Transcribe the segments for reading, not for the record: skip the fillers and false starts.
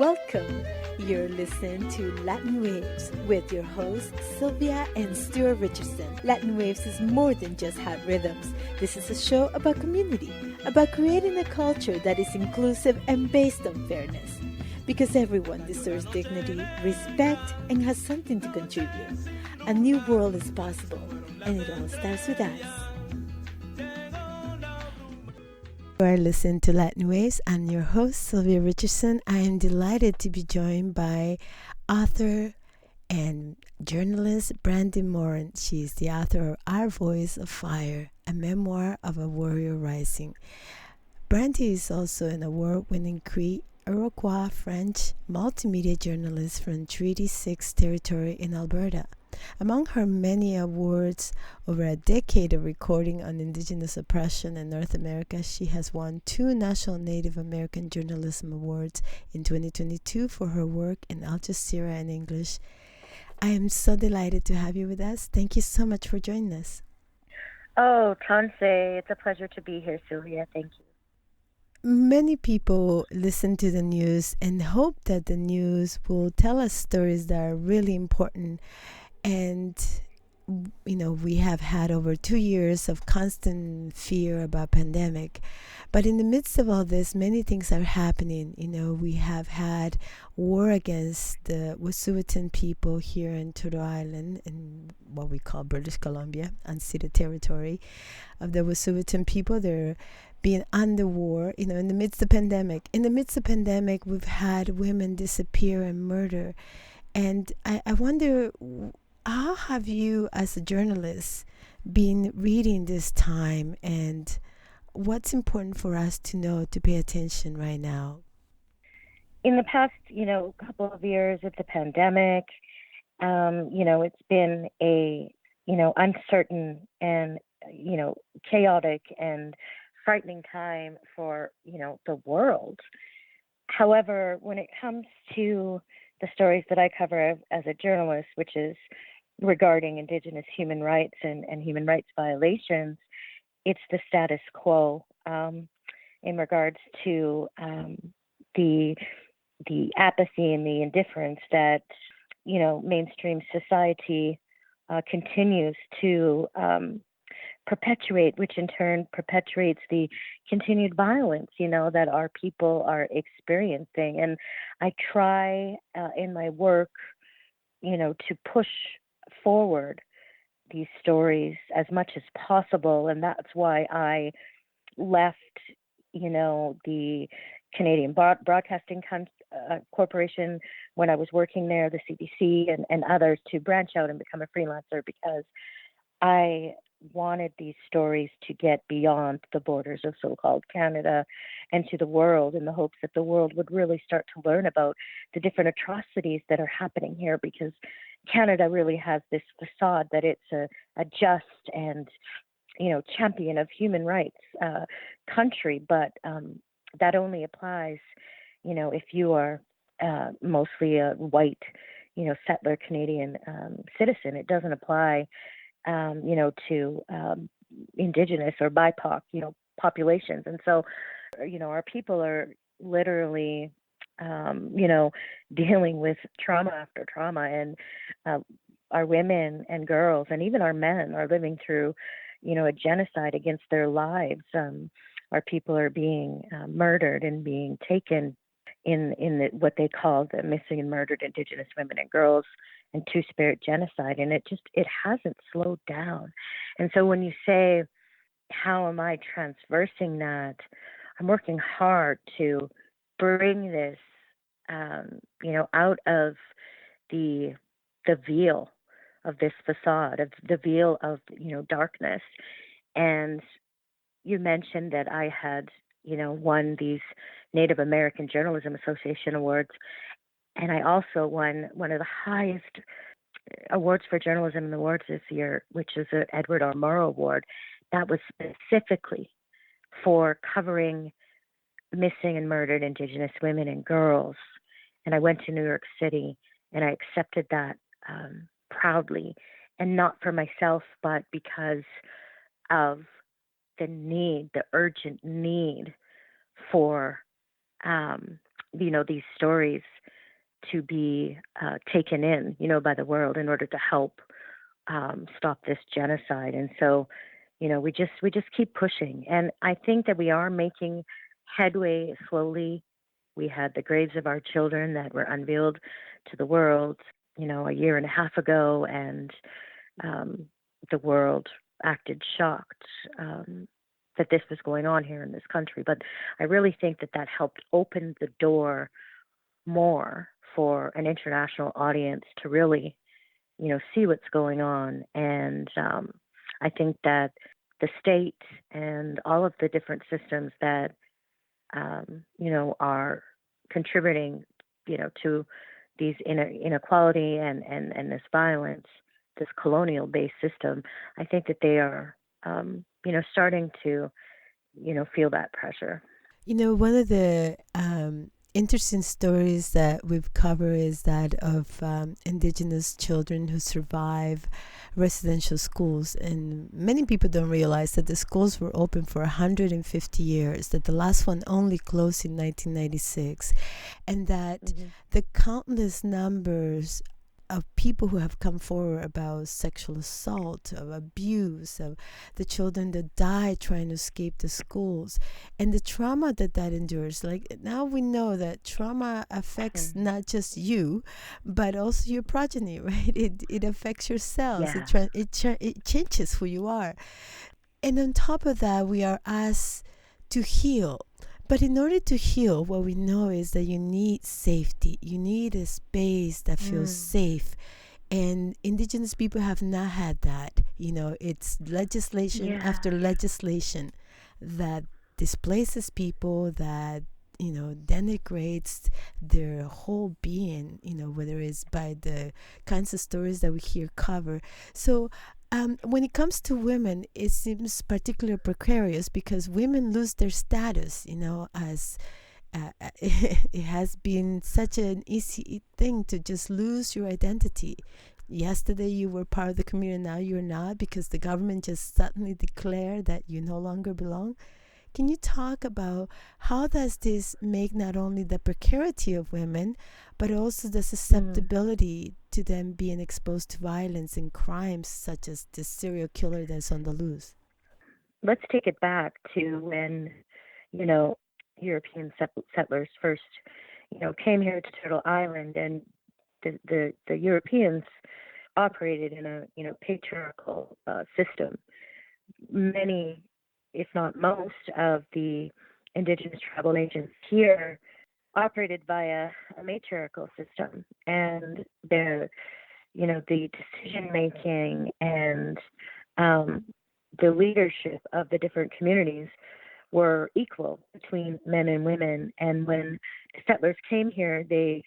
Welcome. You're listening to Latin Waves with your hosts, Sylvia and Stuart Richardson. Latin Waves is more than just hot rhythms. This is a show about community, about creating a culture that is inclusive and based on fairness. Because everyone deserves dignity, respect, and has something to contribute. A new world is possible, and it all starts with us. You are listening to Latin Waves. I'm your host, Sylvia Richardson. I am delighted to be joined by author and journalist BRANDI MORIN. She is the author of Our Voice of Fire, a memoir of a warrior rising. BRANDI is also an award-winning Cree, Iroquois, French multimedia journalist from Treaty 6 territory in Alberta. Among her many awards over a decade of recording on Indigenous oppression in North America, she has won 2 National Native American Journalism Awards in 2022 for her work in Jazeera English. I am so delighted to have you with us. Thank you so much for joining us. Oh, Tanse, it's a pleasure to be here, Sylvia. Thank you. Many people listen to the news and hope that the news will tell us stories that are really important. And, we have had over 2 years of constant fear about pandemic. But in the midst of all this, many things are happening. We have had war against the Wet'suwet'en people here in Turtle Island, in what we call British Columbia, unceded territory of the Wet'suwet'en people. They're being under war, in the midst of pandemic. In the midst of pandemic, we've had women disappear and murder. And I wonder, how have you, as a journalist, been reading this time, and what's important for us to know, to pay attention right now? In the past, couple of years of the pandemic, it's been a, uncertain and, chaotic and frightening time for, the world. However, when it comes to the stories that I cover as a journalist, which is regarding Indigenous human rights and human rights violations, it's the status quo in regards to the apathy and the indifference that mainstream society continues to perpetuate, which in turn perpetuates the continued violence, that our people are experiencing. And I try in my work, to push forward these stories as much as possible. And that's why I left, the Canadian Broadcasting Corporation when I was working there, the CBC and others, to branch out and become a freelancer, because I wanted these stories to get beyond the borders of so-called Canada and to the world, in the hopes that the world would really start to learn about the different atrocities that are happening here, because Canada really has this facade that it's a just and, champion of human rights country, but that only applies, if you are mostly a white, settler Canadian citizen. It doesn't apply to Indigenous or BIPOC, populations. And so, our people are literally, dealing with trauma after trauma, and our women and girls and even our men are living through, a genocide against their lives. Our people are being murdered and being taken in what they call the missing and murdered Indigenous women and girls and Two-Spirit genocide. And it hasn't slowed down. And so when you say, how am I transversing that? I'm working hard to bring this, out of the veil of this facade, of the veil of, darkness. And you mentioned that I had, won these Native American Journalism Association awards. And I also won one of the highest awards for journalism in the awards this year, which is the Edward R Murrow Award. That was specifically for covering missing and murdered Indigenous women and girls. And I went to New York City and I accepted that proudly, and not for myself, but because of the urgent need for these stories to be taken in, by the world in order to help stop this genocide. And so, we just keep pushing. And I think that we are making headway slowly. We had the graves of our children that were unveiled to the world, a year and a half ago, and um, the world acted shocked that this was going on here in this country. But I really think that that helped open the door more for an international audience to really, see what's going on. And I think that the state and all of the different systems that, are contributing, to these inequality and this violence, this colonial based system, I think that they are, starting to, feel that pressure. One of the interesting stories that we've covered is that of Indigenous children who survive residential schools. And many people don't realize that the schools were open for 150 years, that the last one only closed in 1996, and that Mm-hmm. the countless numbers of people who have come forward about sexual assault, of abuse, of the children that die trying to escape the schools, and the trauma that that endures. Like now we know that trauma affects Mm-hmm. not just you, but also your progeny, right? It affects your cells. Yeah. It changes who you are. And on top of that, we are asked to heal. But in order to heal, what we know is that you need safety. You need a space that feels Mm. safe. And Indigenous people have not had that. It's legislation Yeah. after legislation that displaces people, that denigrates their whole being, whether it's by the kinds of stories that we hear cover. So when it comes to women, it seems particularly precarious because women lose their status, as it has been such an easy thing to just lose your identity. Yesterday you were part of the community, now you're not because the government just suddenly declared that you no longer belong. Can you talk about how does this make not only the precarity of women, but also the Mm. susceptibility to them being exposed to violence and crimes such as the serial killer that's on the loose? Let's take it back to when, you know, European settlers first, came here to Turtle Island, and the Europeans operated in a, patriarchal system. Many, if not most, of the indigenous tribal nations here operated via a matriarchal system, and the decision making and um, the leadership of the different communities were equal between men and women. And when settlers came here, they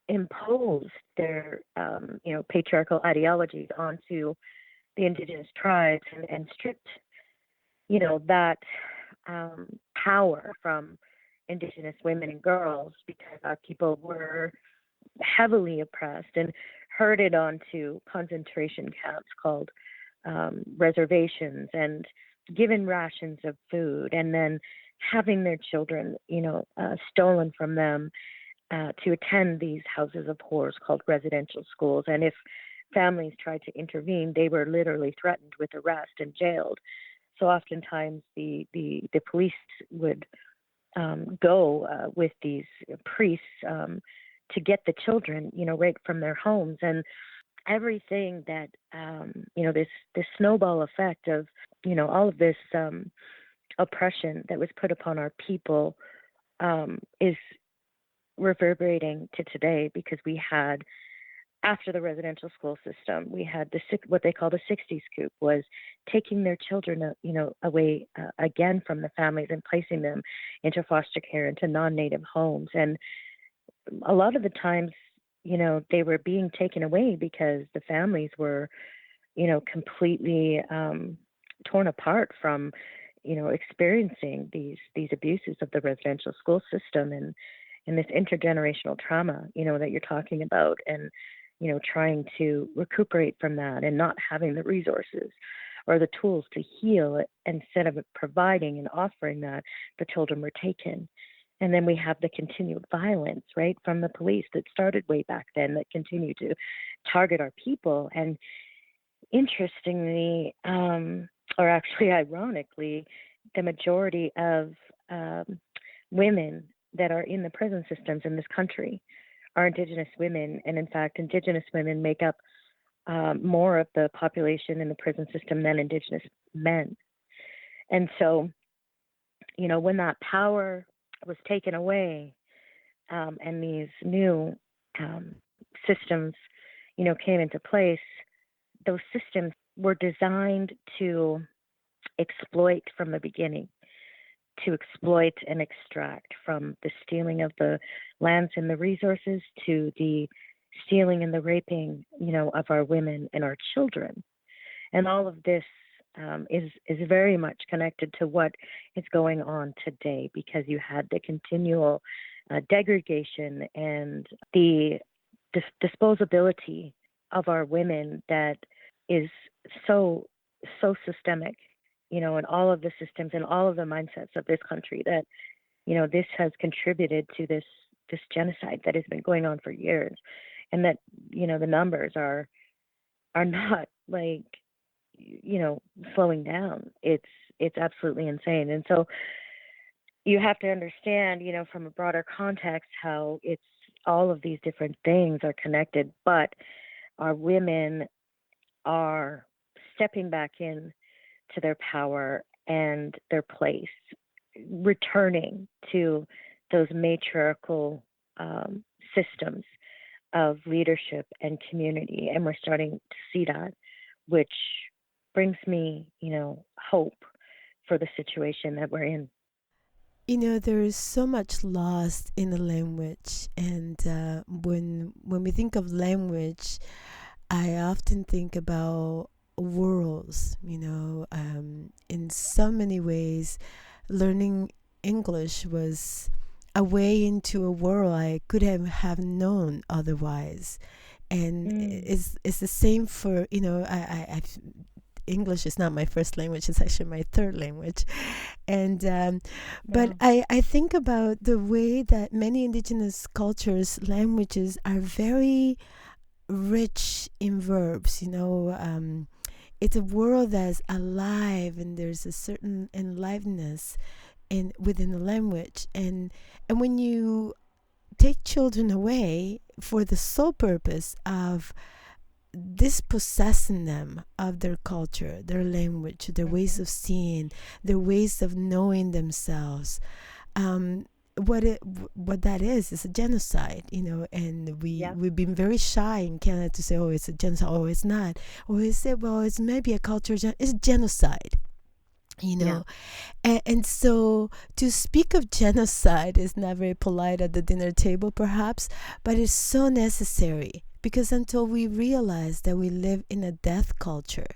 imposed their patriarchal ideologies onto the indigenous tribes, and stripped that power from indigenous women and girls, because our people were heavily oppressed and herded onto concentration camps called reservations, and given rations of food, and then having their children, stolen from them to attend these houses of horrors called residential schools. And if families tried to intervene, they were literally threatened with arrest and jailed. So oftentimes the police would go with these priests to get the children, right from their homes. And everything that this snowball effect of all of this oppression that was put upon our people is reverberating to today, because we had, after the residential school system, we had what they call the 60s coup, was taking their children, away again from the families and placing them into foster care, into non-native homes. And a lot of the times, they were being taken away because the families were, completely torn apart from, experiencing these abuses of the residential school system, and this intergenerational trauma, that you're talking about, and trying to recuperate from that, and not having the resources or the tools to heal it. Instead of providing and offering that, the children were taken. And then we have the continued violence, right, from the police that started way back then that continue to target our people. And interestingly, or actually ironically, the majority of women that are in the prison systems in this country are Indigenous women. And in fact, Indigenous women make up more of the population in the prison system than Indigenous men. And so, when that power was taken away, and these new systems, came into place, those systems were designed to exploit from the beginning, to exploit and extract, from the stealing of the lands and the resources to the stealing and the raping, of our women and our children. And all of this is very much connected to what is going on today, because you had the continual degradation and the disposability of our women that is so systemic, in all of the systems and all of the mindsets of this country, that this has contributed to this genocide that has been going on for years, and that the numbers are not like slowing down. It's absolutely insane. And so you have to understand, from a broader context, how it's all of these different things are connected, but our women are stepping back in to their power and their place, returning to those matriarchal systems of leadership and community. And we're starting to see that, which brings me, hope for the situation that we're in. There is so much lost in the language, and when we think of language, I often think about worlds. In so many ways, learning English was a way into a world I could have known otherwise. And it's the same for, English is not my first language, it's actually my third language. And but I think about the way that many indigenous cultures, languages are very rich in verbs. It's a world that's alive, and there's a certain aliveness within the language. And when you take children away for the sole purpose of dispossessing them of their culture, their language, their ways of seeing, their ways of knowing themselves, what that is a genocide, and we've been very shy in Canada to say, oh, it's a genocide, oh, it's not, or we say, well, it's maybe a culture, it's genocide. And so to speak of genocide is not very polite at the dinner table, perhaps, but it's so necessary, because until we realize that we live in a death culture,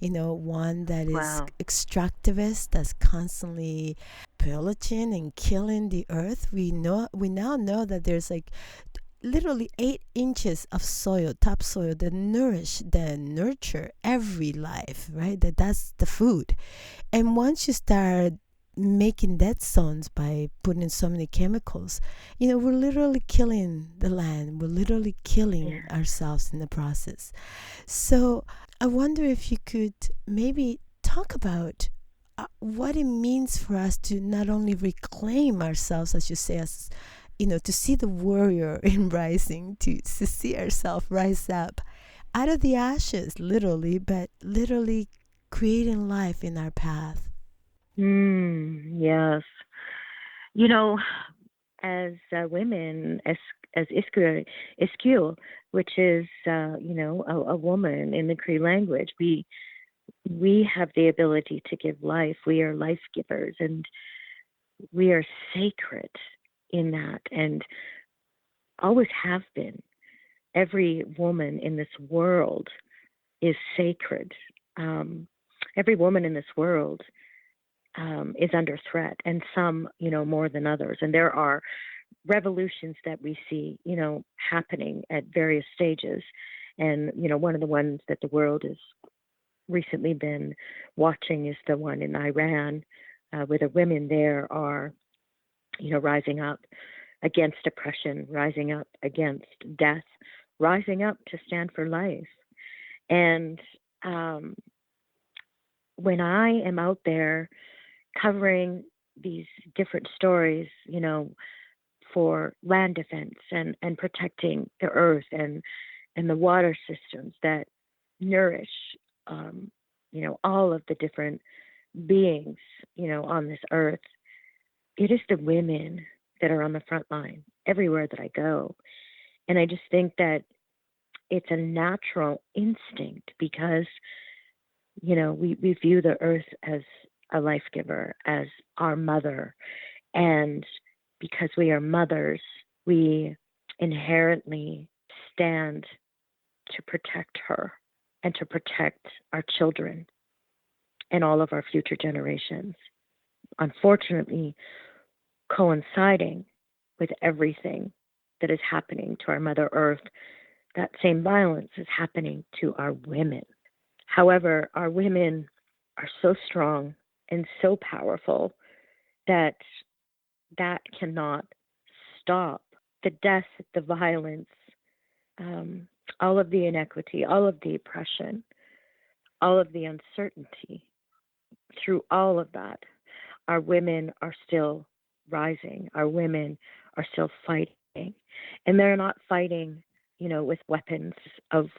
one that is extractivist, that's constantly pillaging and killing the earth, we now know that there's like literally 8 inches of soil, topsoil, that nurture every life, right? That's the food. And once you start making dead zones by putting in so many chemicals, we're literally killing the land. We're literally killing ourselves in the process. So I wonder if you could maybe talk about what it means for us to not only reclaim ourselves, as you say, as to see the warrior in rising, to see ourselves rise up out of the ashes, literally, but literally creating life in our path. Yes. As women, as Iskul, which is a woman in the Cree language, we have the ability to give life. We are life givers, and we are sacred in that, and always have been. Every woman in this world is sacred. Every woman in this world is under threat, and some, more than others. And there are revolutions that we see, happening at various stages. And, one of the ones that the world has recently been watching is the one in Iran, where the women there are rising up against oppression, rising up against death, rising up to stand for life. And when I am out there covering these different stories, for land defense and protecting the earth and the water systems that nourish, all of the different beings, on this earth, it is the women that are on the front line everywhere that I go. And I just think that it's a natural instinct because, we view the earth as a life giver, as our mother. And because we are mothers, we inherently stand to protect her and to protect our children and all of our future generations. Unfortunately, coinciding with everything that is happening to our Mother Earth, that same violence is happening to our women. However, our women are so strong and so powerful that cannot stop the death, the violence, all of the inequity, all of the oppression, all of the uncertainty. Through all of that, our women are still rising. Our women are still fighting. And they're not fighting, with weapons of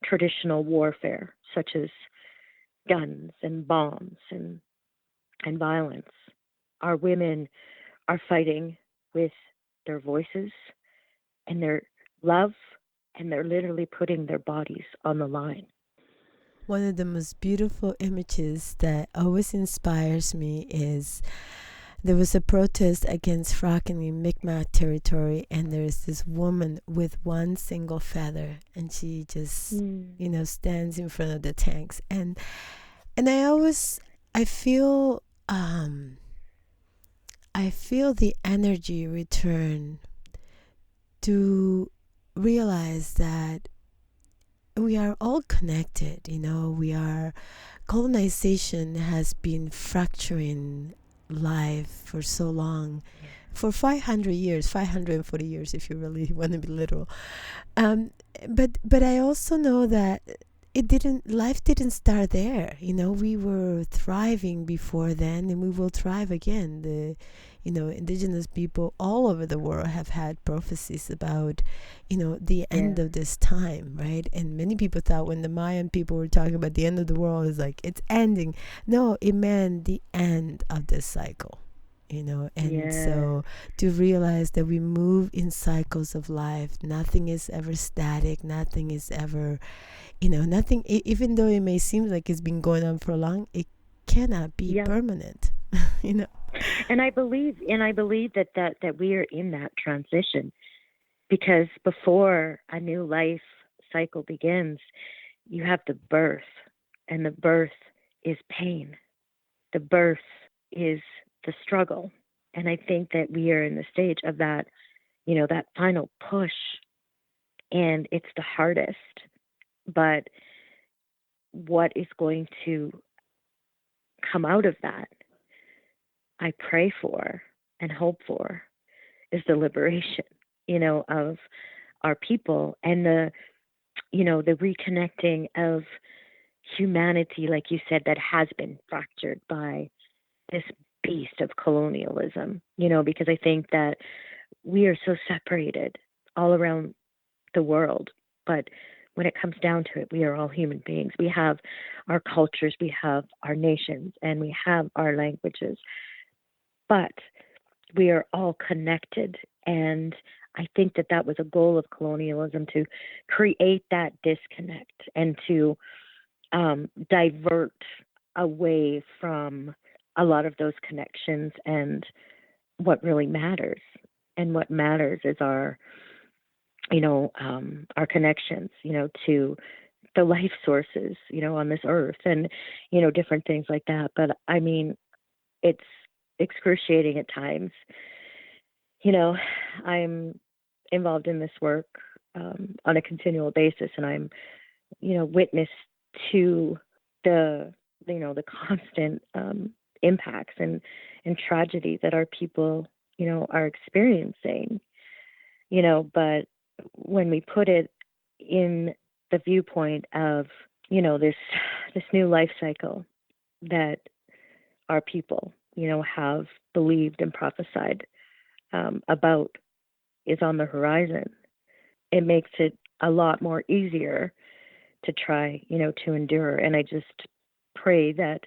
traditional warfare, such as guns and bombs and violence. Our women are fighting with their voices and their love, and they're literally putting their bodies on the line. One of the most beautiful images that always inspires me is there was a protest against fracking in Mi'kmaq territory, and there's this woman with one single feather, and she just, stands in front of the tanks. And I feel, the energy return to realize that we are all connected. Colonization has been fracturing life for so long, for 500 years, 540 years if you really want to be literal. But I also know that life didn't start there. We were thriving before then, and we will thrive again. The indigenous people all over the world have had prophecies about the end of this time, right? And many people thought when the Mayan people were talking about the end of the world, is like it's ending. No, it meant the end of this cycle. So to realize that we move in cycles of life, nothing is ever static, nothing is ever, nothing, even though it may seem like it's been going on for long, it cannot be permanent. And I believe that we are in that transition, because before a new life cycle begins, you have the birth, and the birth is pain. The birth is the struggle. And I think that we are in the stage of that, that final push, and it's the hardest. But what is going to come out of that, I pray for and hope for, is the liberation, of our people, and the reconnecting of humanity, like you said, that has been fractured by this beast of colonialism, because I think that we are so separated all around the world. But when it comes down to it, we are all human beings. We have our cultures, we have our nations, and we have our languages. But we are all connected. And I think that was a goal of colonialism, to create that disconnect and to divert away from a lot of those connections and what really matters. And what matters is our connections, to the life sources, on this earth, and, different things like that. But I mean, it's excruciating at times. I'm involved in this work on a continual basis, and I'm, witness to the constant impacts and tragedy that our people are experiencing, but when we put it in the viewpoint of, this new life cycle that our people, have believed and prophesied about is on the horizon, it makes it a lot more easier to try, to endure. And I just pray that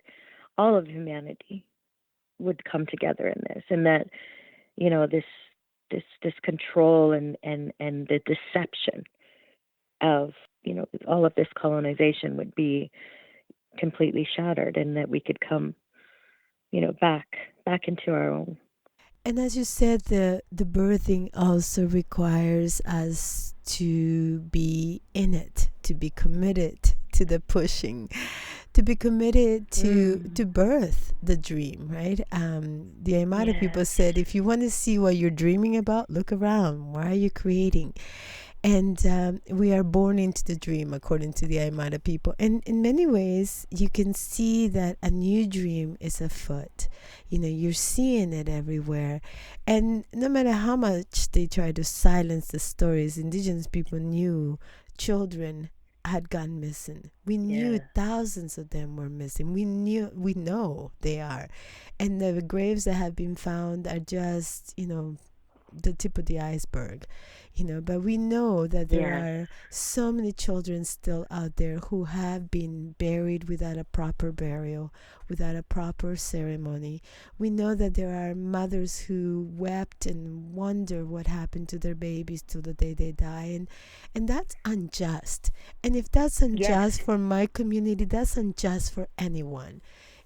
all of humanity would come together in this, and that, this control and the deception of, all of this colonization would be completely shattered, and that we could come, back into our own. And as you said, the birthing also requires us to be in it, to be committed to the pushing, to be committed to birth the dream, right? The Aymara people Yes. said, if you want to see what you're dreaming about, look around. Why are you creating? And we are born into the dream, according to the Aymara people. And in many ways, you can see that a new dream is afoot. You're seeing it everywhere. And no matter how much they try to silence the stories, Indigenous people knew children had gone missing. We knew Yeah. thousands of them were missing. We know they are. And the graves that have been found are just, the tip of the iceberg, but we know that there Yes. are so many children still out there who have been buried without a proper burial, without a proper ceremony. We know that there are mothers who wept and wonder what happened to their babies till the day they die, and that's unjust. And if that's Yes. unjust for my community, that's unjust for anyone,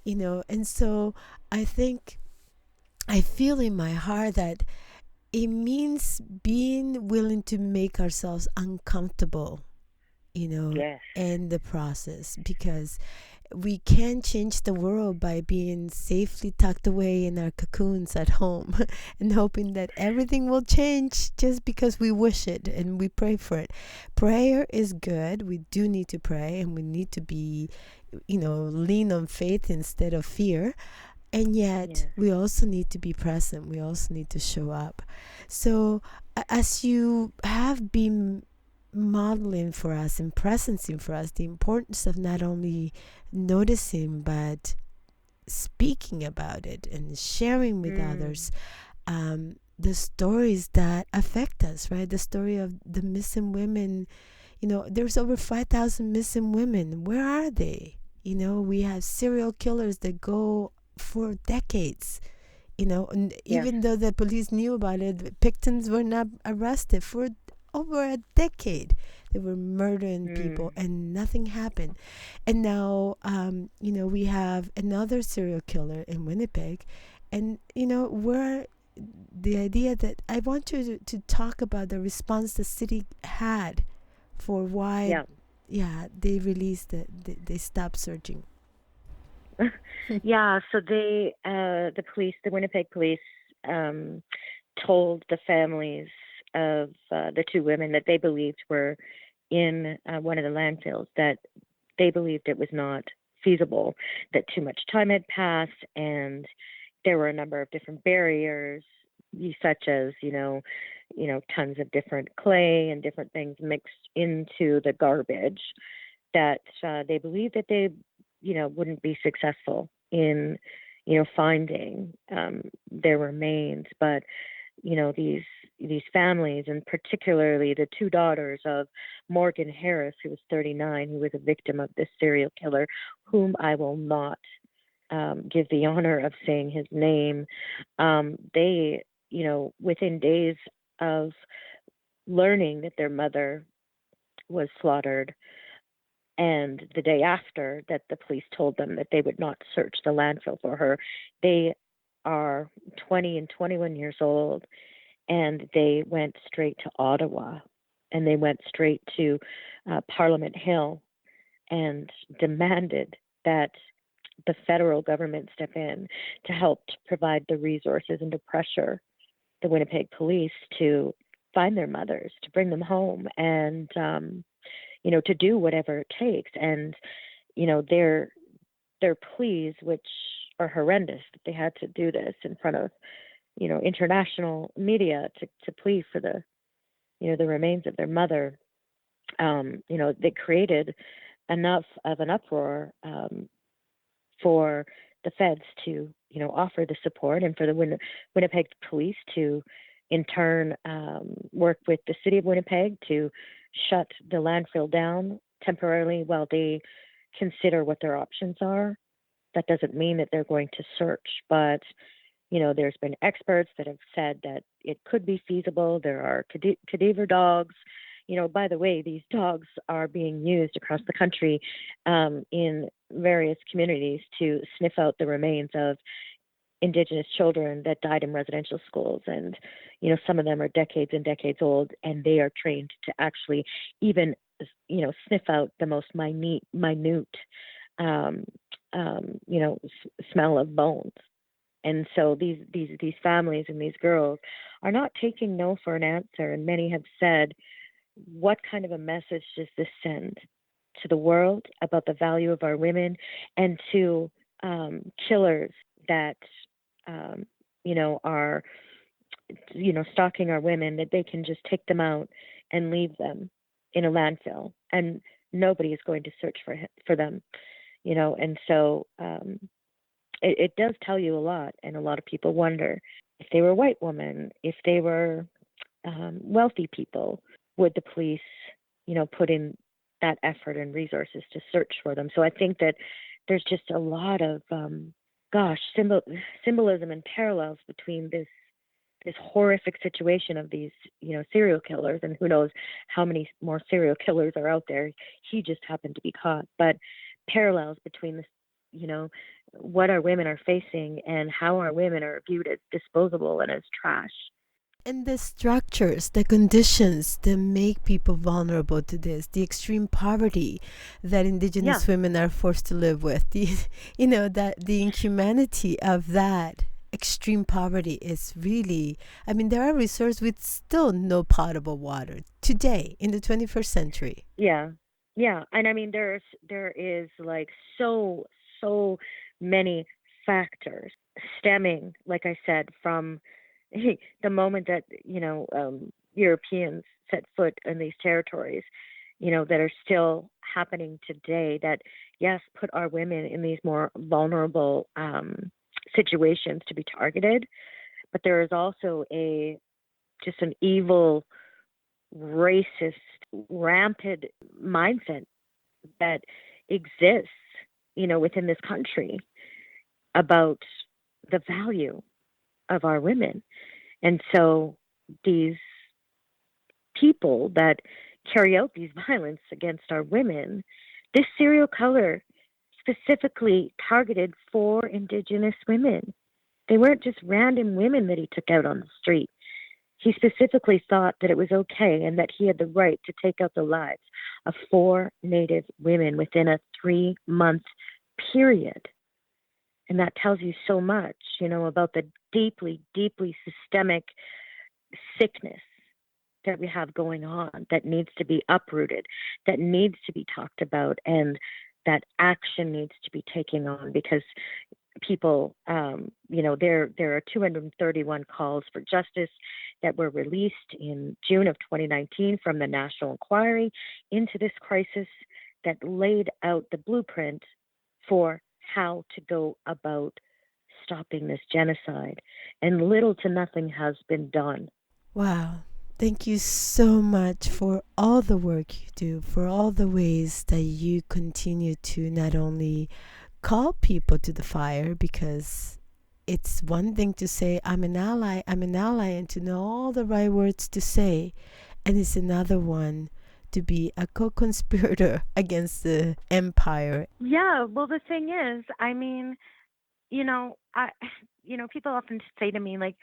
and so I think, I feel in my heart that it means being willing to make ourselves uncomfortable, Yes. in the process, because we can't change the world by being safely tucked away in our cocoons at home and hoping that everything will change just because we wish it and we pray for it. Prayer is good. We do need to pray, and we need to be, lean on faith instead of fear. And yet, Yes. we also need to be present. We also need to show up. So, as you have been modeling for us and presencing for us the importance of not only noticing, but speaking about it and sharing with Mm. others the stories that affect us, right? The story of the missing women. There's over 5,000 missing women. Where are they? We have serial killers that go for decades. And Yes. even though the police knew about it, the victims were not arrested for over a decade. They were murdering people Mm. and nothing happened. And now, we have another serial killer in Winnipeg. And, where the idea that I want you to talk about the response the city had for why, Yeah. yeah, they released it, they stopped searching. Yeah. So the police, the Winnipeg police, um, told the families of the two women that they believed were in one of the landfills that they believed it was not feasible, that too much time had passed, and there were a number of different barriers, such as tons of different clay and different things mixed into the garbage, that they believed that they wouldn't be successful in finding their remains. But these families, and particularly the two daughters of Morgan Harris, who was 39, who was a victim of this serial killer, whom I will not give the honor of saying his name. They, within days of learning that their mother was slaughtered, and the day after that the police told them that they would not search the landfill for her, they are 20 and 21 years old, and they went straight to Ottawa, and they went straight to Parliament Hill and demanded that the federal government step in to help to provide the resources and to pressure the Winnipeg police to find their mothers, to bring them home, and to do whatever it takes. And their pleas, which are horrendous, that they had to do this in front of international media to plead for the remains of their mother. They created enough of an uproar for the feds to, offer the support, and for the Winnipeg police to, in turn, work with the city of Winnipeg to shut the landfill down temporarily while they consider what their options are. That doesn't mean that they're going to search, but there's been experts that have said that it could be feasible. There are cadaver dogs. By the way, these dogs are being used across the country in various communities to sniff out the remains of Indigenous children that died in residential schools. And, some of them are decades and decades old, and they are trained to actually even, sniff out the most minute smell of bones. And so these families and these girls are not taking no for an answer. And many have said, what kind of a message does this send to the world about the value of our women, and to killers that are stalking our women, that they can just take them out and leave them in a landfill, and nobody is going to search for them. And so it does tell you a lot, and a lot of people wonder, if they were white women, if they were wealthy people, would the police, put in that effort and resources to search for them? So I think that there's just a lot of, symbolism and parallels between this horrific situation of these, serial killers, and who knows how many more serial killers are out there. He just happened to be caught, but parallels between this, what our women are facing and how our women are viewed as disposable and as trash. And the structures, the conditions that make people vulnerable to this, the extreme poverty that Yeah. Indigenous women are forced to live with, that the inhumanity of that extreme poverty is really, I mean, there are resorts with still no potable water today in the 21st century. Yeah. Yeah. And I mean, there is like so many factors stemming, like I said, from the moment that, Europeans set foot in these territories, that are still happening today, that, yes, put our women in these more vulnerable situations to be targeted. But there is also just an evil, racist, rampant mindset that exists, within this country about the value of our women. And so these people that carry out these violence against our women, this serial killer specifically targeted for Indigenous women. They weren't just random women that he took out on the street. He specifically thought that it was okay and that he had the right to take out the lives of 4 Native women within a 3-month period. And that tells you so much, about the deeply, deeply systemic sickness that we have going on, that needs to be uprooted, that needs to be talked about, and that action needs to be taken on, because people, there are 231 calls for justice that were released in June of 2019 from the National Inquiry into this crisis, that laid out the blueprint for how to go about stopping this genocide. And little to nothing has been done. Wow. Thank you so much for all the work you do, for all the ways that you continue to not only call people to the fire, because it's one thing to say, I'm an ally, and to know all the right words to say. And it's another one to be a co conspirator against the empire. Yeah, well, the thing is, I mean, I, people often say to me, like,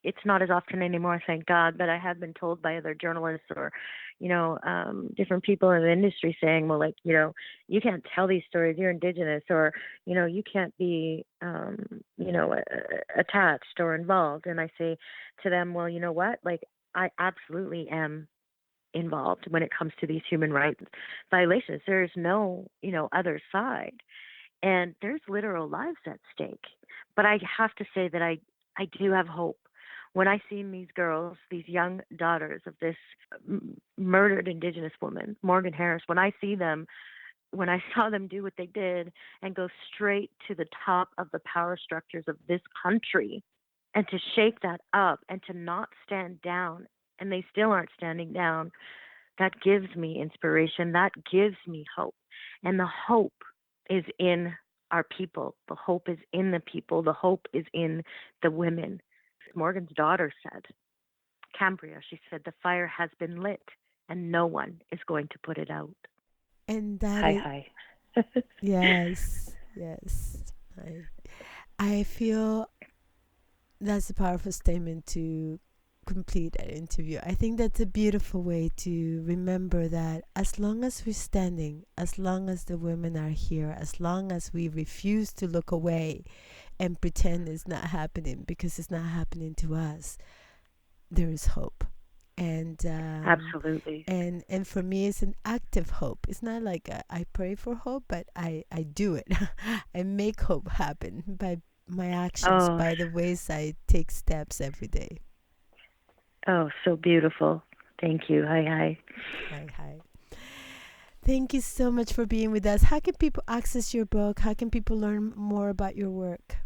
it's not as often anymore, thank God, but I have been told by other journalists or, different people in the industry saying, well, like, you can't tell these stories, you're Indigenous, or, you can't be, attached or involved. And I say to them, well, you know what, like, I absolutely am involved when it comes to these human rights violations. There's no, other side. And there's literal lives at stake. But I have to say that I do have hope. When I see these girls, these young daughters of this murdered Indigenous woman, Morgan Harris, when I saw them do what they did and go straight to the top of the power structures of this country and to shake that up and to not stand down, and they still aren't standing down, that gives me inspiration. That gives me hope. And the hope is in our people. The hope is in the people. The hope is in the women. Morgan's daughter said, Cambria, she said, the fire has been lit and no one is going to put it out. And that Hi, is, hi. yes, yes. I feel that's a powerful statement to complete an interview. I think that's a beautiful way to remember that as long as we're standing, as long as the women are here, as long as we refuse to look away and pretend it's not happening because it's not happening to us, there is hope. And Absolutely. and for me, it's an active hope. It's not like I pray for hope, but I do it. I make hope happen by my actions, by the ways I take steps every day. Oh, so beautiful. Thank you. Hi, hi. Hi, hi. Thank you so much for being with us. How can people access your book? How can people learn more about your work?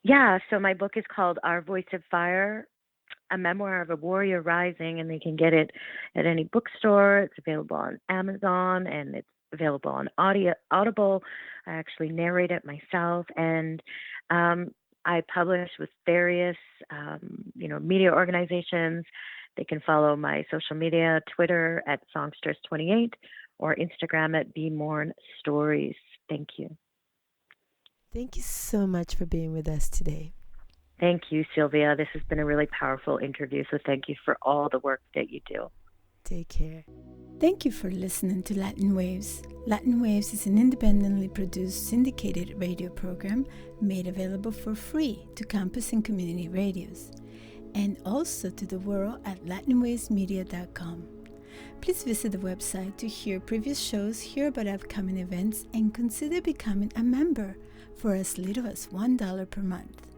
Yeah, so my book is called Our Voice of Fire, a memoir of a warrior rising, and they can get it at any bookstore. It's available on Amazon, and it's available on Audible. I actually narrate it myself, and I publish with various, media organizations. They can follow my social media, Twitter at Songstress28 or Instagram at BMorinStories. Thank you. Thank you so much for being with us today. Thank you, Sylvia. This has been a really powerful interview, so thank you for all the work that you do. Take care. Thank you for listening to Latin Waves. Latin Waves is an independently produced syndicated radio program made available for free to campus and community radios, and also to the world at latinwavesmedia.com. Please visit the website to hear previous shows, hear about upcoming events, and consider becoming a member for as little as $1 per month.